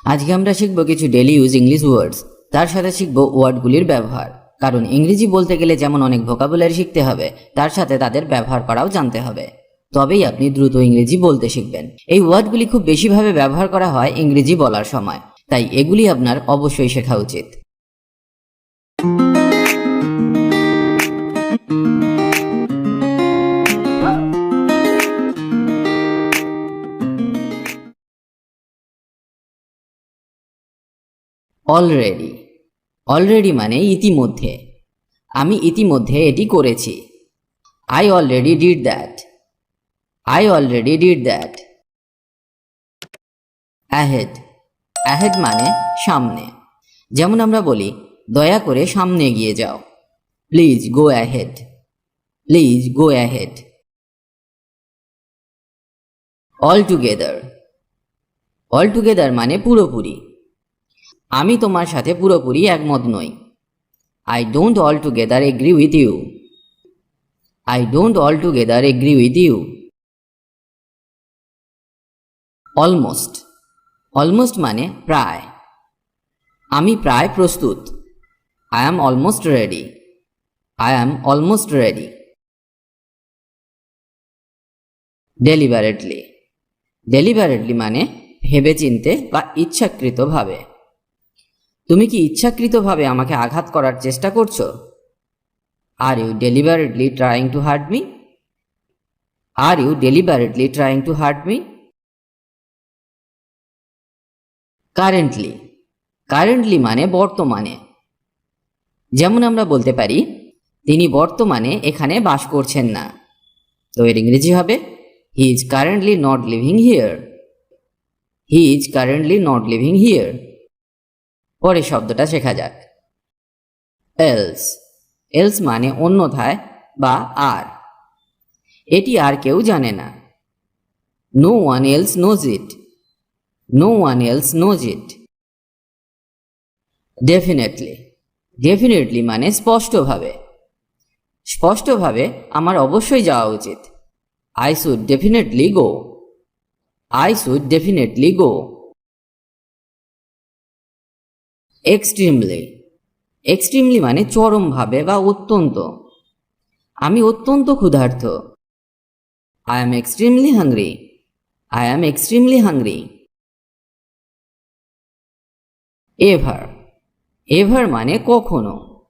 আজকে আমরা শিখব কিছু ডেইলি ইউজ ইংলিশ ওয়ার্ডস, তার সাথে শিখব ওয়ার্ডগুলির ব্যবহার। কারণ ইংরেজি বলতে গেলে যেমন অনেক ভোকাবুলারি শিখতে হবে, তার সাথে তাদের ব্যবহার করাও জানতে হবে, তবেই আপনি দ্রুত ইংরেজি বলতে শিখবেন। এই ওয়ার্ডগুলি খুব বেশিভাবে ব্যবহার করা হয় ইংরেজি বলার সময়, তাই এগুলি আপনার অবশ্যই শেখা উচিত। অলরেডি। অলরেডি মানে ইতিমধ্যে। আমি ইতিমধ্যে এটি করেছি। I already did that. I already did that. Ahead. Ahead মানে সামনে। যেমন আমরা বলি, দয়া করে সামনে এগিয়ে যাও। Please go ahead. Please go ahead. Altogether. Altogether মানে পুরোপুরি। আমি তোমার সাথে পুরোপুরি একমত নই। I don't altogether agree with you. I don't altogether agree with you. Almost. Almost মানে প্রায়। আমি প্রায় প্রস্তুত। I am almost ready. I am almost ready. Deliberately. Deliberately মানে ভেবেচিন্তে বা ইচ্ছাকৃতভাবে। তুমি কি ইচ্ছাকৃতভাবে আমাকে আঘাত করার চেষ্টা করছো? Are you deliberately trying to hurt me? Are you deliberately trying to hurt me? Currently. Currently মানে বর্তমানে। যেমন আমরা বলতে পারি, তিনি বর্তমানে এখানে বাস করছেন না। তো এর ইংরেজি হবে He is currently not living here. He is currently not living here. পরের শব্দটা শেখা যাক। Else. Else মানে অন্যথায় বা আর। এটি আর কেউ জানে না। No one else knows it. No one else knows it. Definitely. Definitely মানে স্পষ্টভাবে। স্পষ্টভাবে আমার অবশ্যই যাওয়া উচিত। I should definitely go. I should definitely go. Extremely. Extremely মানে চরমভাবে বা অত্যন্ত। আমি অত্যন্ত ক্ষুধার্ত। I am extremely hungry. I am extremely hungry. Ever. Ever মানে কখনো।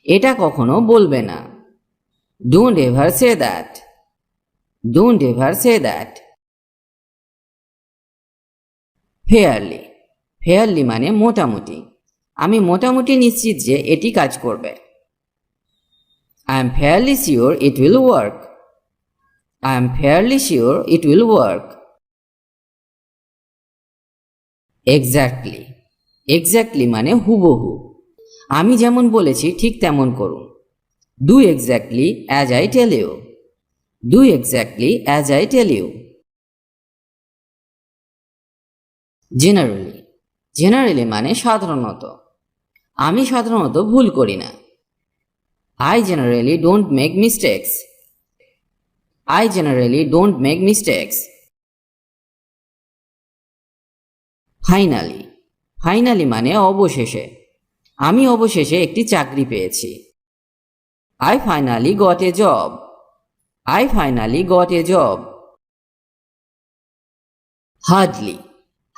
এটা কখনো বলবে না। Don't ever say that. Don't ever say that. Fairly. Fairly মানে মোটামুটি। আমি মোটামুটি নিশ্চিত যে এটি কাজ করবে। I am fairly sure it will work. I am fairly sure it will work. Exactly. Exactly মানে হুবহু। আমি যেমন বলেছি ঠিক তেমন করুন। Do exactly as I tell you. Do exactly as I tell you. Generally. Generally মানে সাধারণত। আমি সাধারণত ভুল করি না। I generally don't make mistakes. I generally don't make mistakes. Finally. Finally মানে অবশেষে। আমি অবশেষে একটি চাকরি পেয়েছি। I finally got a job. I finally got a job. Hardly.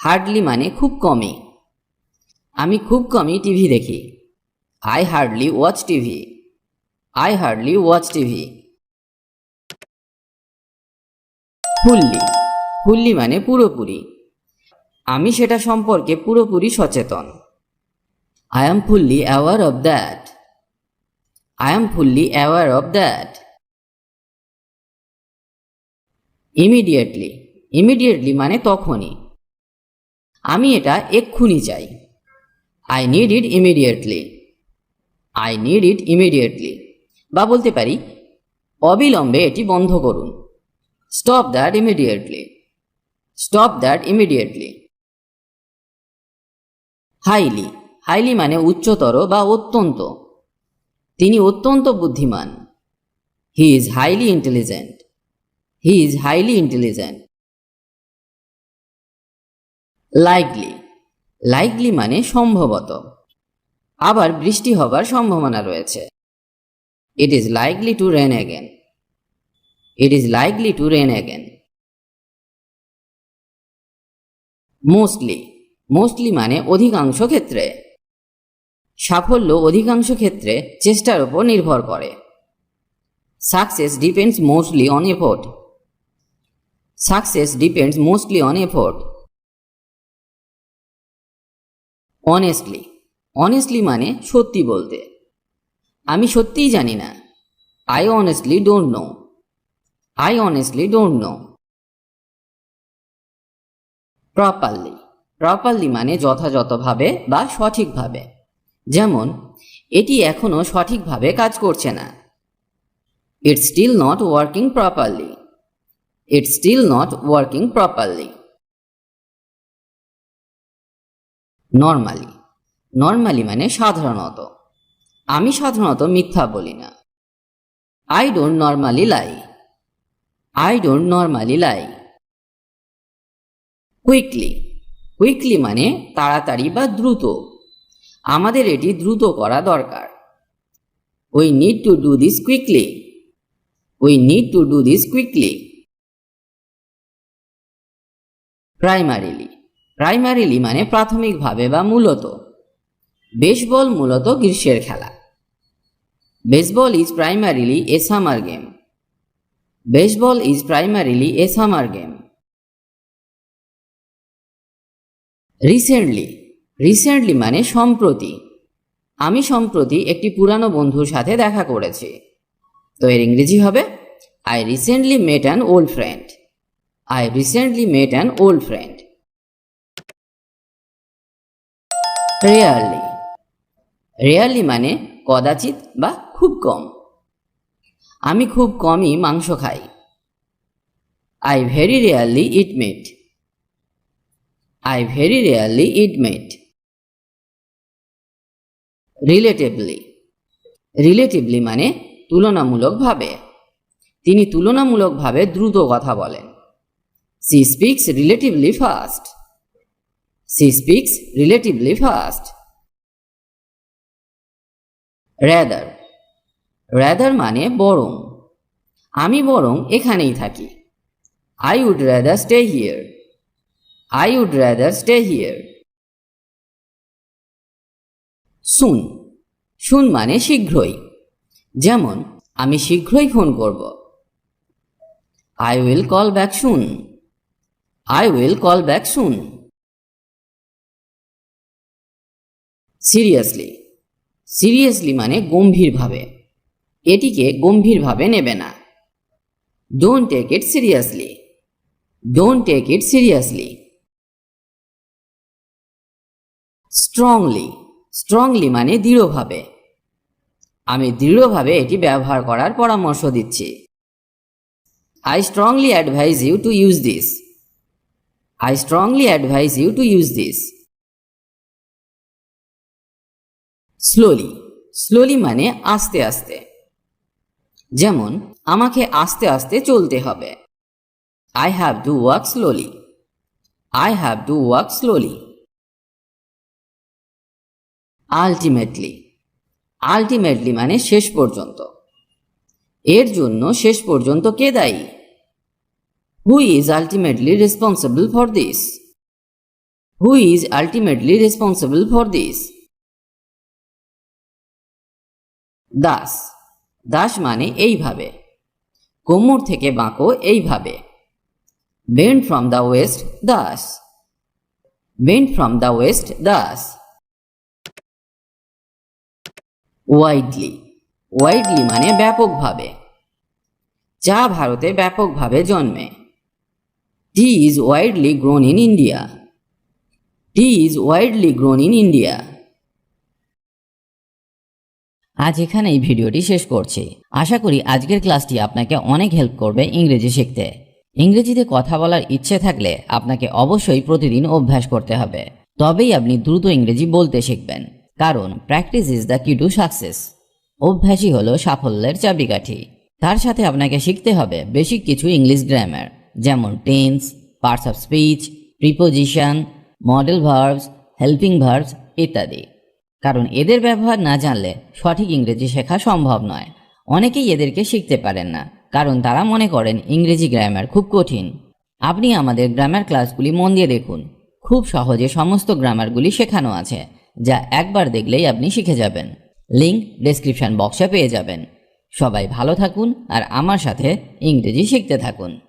Hardly মানে খুব কমই। আমি খুব কমই টিভি দেখি। I hardly watch TV. I hardly watch TV. Fully. Fully মানে পুরোপুরি। আমি সেটা সম্পর্কে পুরোপুরি সচেতন। I am fully aware of that. I am fully aware of that. Immediately. Immediately মানে তখনই। আমি এটা এক্ষুনি চাই। I need it immediately. I need it immediately. বা বলতে পারি, অবিলম্বে এটি বন্ধ করুন। Stop that immediately. Stop that immediately. Highly. Highly মানে উচ্চতর বা অত্যন্ত। তিনি অত্যন্ত বুদ্ধিমান। He is highly intelligent. He is highly intelligent. Likely. Likely মানে সম্ভবত, আবার বৃষ্টি হবার সম্ভাবনা রয়েছে। It is likely to rain again. It is likely to rain again. Mostly, mostly মানে অধিকাংশ ক্ষেত্রে। সাফল্য অধিকাংশ ক্ষেত্রে চেষ্টার উপর নির্ভর করে। Success depends mostly on effort. Success depends mostly on effort. Honestly, honestly মানে সত্যি বলতে। আমি সত্যিই জানি না। I honestly don't know. I honestly don't know. Properly, properly মানে যথাযথভাবে বা সঠিকভাবে। যেমন, এটি এখনো সঠিকভাবে কাজ করছে না। It's still not working properly. It's still not working properly. Normally, normally মানে সাধারণত। আমি সাধারণত মিথ্যা বলি না। I don't normally lie. I don't normally lie. Quickly, quickly মানে তাড়াতাড়ি বা দ্রুত। আমাদের এটি দ্রুত করা দরকার। We need to do this quickly. We need to do this quickly. Primarily, primarily মানে প্রাথমিকভাবে বা মূলত। বেসবল মূলত গ্রীষ্মের খেলা। Baseball is primarily a summer game. Baseball is primarily a summer game. Recently, recently মানে সম্প্রতি। আমি সম্প্রতি একটি পুরানো বন্ধুর সাথে দেখা করেছি। তো এর ইংরেজি হবে I recently mate an old friend. I recently mate an old friend. Rarely, rarely মানে কদাচিৎ বা খুব কম। আমি খুব কমই মাংস খাই। I very rarely eat meat. I very rarely eat meat. Relatively, relatively মানে তুলনামূলকভাবে। তিনি তুলনামূলকভাবে দ্রুত কথা বলেন। She speaks relatively fast. She speaks relatively fast. Rather, rather মানে বরং। আমি বরং এখানেই থাকি। I would rather stay here. I would rather stay here. Soon, soon মানে শীঘ্রই। যেমন, আমি শীঘ্রই ফোন করব। I will call back soon. I will call back soon. Seriously, seriously মানে গম্ভীরভাবে। এটিকে গম্ভীরভাবে নেবে না। Don't take it seriously. Don't take it seriously. Strongly, strongly মানে দৃঢ়ভাবে। আমি দৃঢ়ভাবে এটি ব্যবহার করার পরামর্শ দিচ্ছি। I strongly advise you to use this. I strongly advise you to use this. Slowly, slowly মানে আস্তে আস্তে। যেমন, আমাকে আস্তে আস্তে চলতে হবে। I have to walk slowly. I have to walk slowly. Ultimately, ultimately মানে শেষ পর্যন্ত। এর জন্য শেষ পর্যন্ত কে দায়ী? Who is ultimately responsible for this? Who is ultimately responsible for this? Thus, thus মানে এইভাবে। কোমর থেকে বাঁকো এইভাবে। Bend from the waist thus. Bend from the waist thus. Widely, widely মানে ব্যাপকভাবে। চা ভারতে ব্যাপকভাবে জন্মে। Tea is widely grown in India. Tea is widely grown in India. আজ এখানেই ভিডিওটি শেষ করছি। আশা করি আজকের ক্লাসটি আপনাকে অনেক হেল্প করবে ইংরেজি শিখতে। ইংরেজিতে কথা বলার ইচ্ছে থাকলে আপনাকে অবশ্যই প্রতিদিন অভ্যাস করতে হবে। তবেই আপনি দ্রুত ইংরেজি বলতে শিখবেন। কারণ প্র্যাকটিস ইজ দ্য কি টু সাকসেস। অভ্যাসই হলো সাফল্যের চাবিকাঠি। তার সাথে আপনাকে শিখতে হবে বেসিক কিছু ইংলিশ গ্রামার, যেমন tense, parts of speech, preposition, model verbs, helping verbs ইত্যাদি। কারণ এদের ব্যবহার না জানলে সঠিক ইংরেজি শেখা সম্ভব নয়। অনেকেই এদেরকে শিখতে পারেন না, কারণ তারা মনে করেন ইংরেজি গ্রামার খুব কঠিন। আপনি আমাদের গ্রামার ক্লাসগুলি মন দিয়ে দেখুন, খুব সহজে সমস্ত গ্রামারগুলি শেখানো আছে, যা একবার দেখলেই আপনি শিখে যাবেন। লিংক ডেসক্রিপশন বক্সে পেয়ে যাবেন। সবাই ভালো থাকুন আর আমার সাথে ইংরেজি শিখতে থাকুন।